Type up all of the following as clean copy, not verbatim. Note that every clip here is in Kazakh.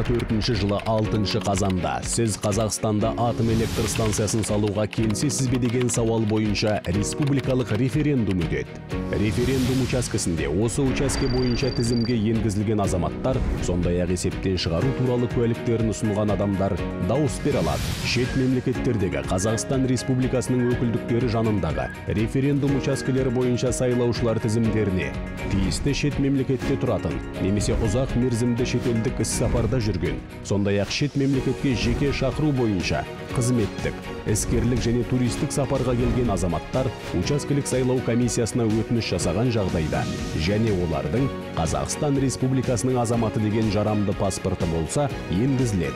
2024 жылы 6 қазанда сіз Қазақстанда атом электр станциясын салуға келісесіз бе деген сауал бойынша республикалық референдум өтеді. Референдум учаскесінде осы учаске бойынша тізімге енгізілген азаматтар, сондай-ақ есептен шығару туралы куәліктерін ұсынған адамдар дауыс бере алады. Шет мемлекеттердегі Қазақстан Республикасының өкілдіктері жанындағы референдум учаскелері бойынша сайлаушылар тізімдеріне тиісті шет мемлекетте тұратын, немесе ұзақ мерзімді шетелдік іс-сапарда жүрген, сондай-ақ шет мемлекетке жеке шақыру бойынша қызметтік, іскерлік және туристік сапарға келген азаматтар учаскелік сайлау комиссиясына өтініш жасаған жағдайда және олардың Қазақстан Республикасының азаматы деген жарамды паспорты болса енгізіледі.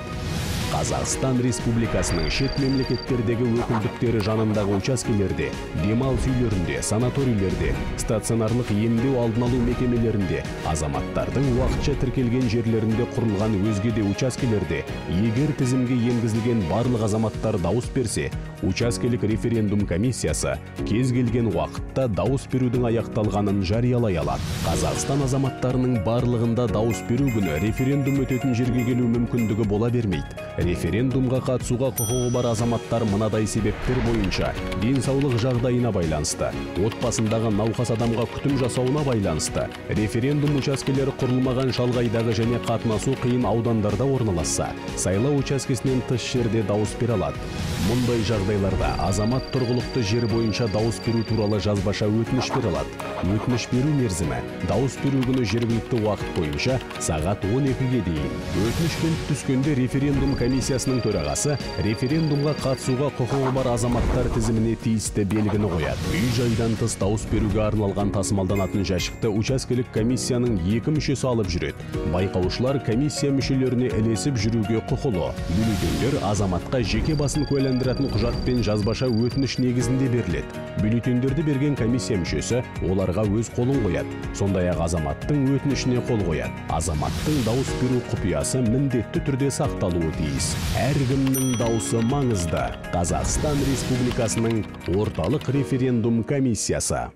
Қазақстан Республикасының шет мемлекеттердегі өкілдіктері жанындағы учаскелерде, демалыс үйлерінде, санаторийлерде, стационарлық емдеу алдын алу мекемелерінде, азаматтардың уақытша тіркелген жерлерінде құрылған өзге де учаскелерде, егер тізімге енгізілген барлық азаматтар дауыс берсе, учаскелік референдум комиссиясы кез келген уақытта дауыс берудің аяқталғанын жариялай алады. Қазақстан азаматтарының барлығында дауыс беру күні референдум өтетін жерге келу мүмкіндігі бола бермейді. Референдумға қатысуға құқығы бар азаматтар мынадай себептер бойынша денсаулық жағдайына байланысты, отбасындағы науқас адамға күтім жасауына байланысты, референдум учаскелері құрылмаған шалғайдағы және қатынасу қиын аудандарда орналасса, сайлау учаскесінен тыс жерде дауыс бере алады. Мұндай жағдайларда азамат тұрғылықты жер бойынша дауыс беру туралы жазбаша өтініш бере алады. Өтініш беру мерзімі дауыс беру күні жергілікті уақыт бойынша сағат 12-ге дейін. Өтінішпен түскенде референдум комиссиясының төрағасы референдумға қатысуға құқығы бар азаматтар тізіміне тиісті белгіні қояды. Үй-жайдан тыс дауыс беруге арналған тасымалданатын жәшікті учаскелік комиссияның 2 мүшесі алып жүреді. Байқаушылар комиссия мүшелеріне ілесіп жүруге құқылы. Бюллетендер азаматқа жеке басын куәландыратын құжат пен жазбаша өтініш негізінде беріледі. Бюллетендерді берген комиссия мүшесі оларға өз қолын қояды. Сондай-ақ азаматтың өтінішіне қол қояды. Азаматтың дауыс беру құпиясы міндетті түрде сақталуы тиіс. Әркімнің дауысы маңызды. Қазақстан Республикасының орталық референдум комиссиясы.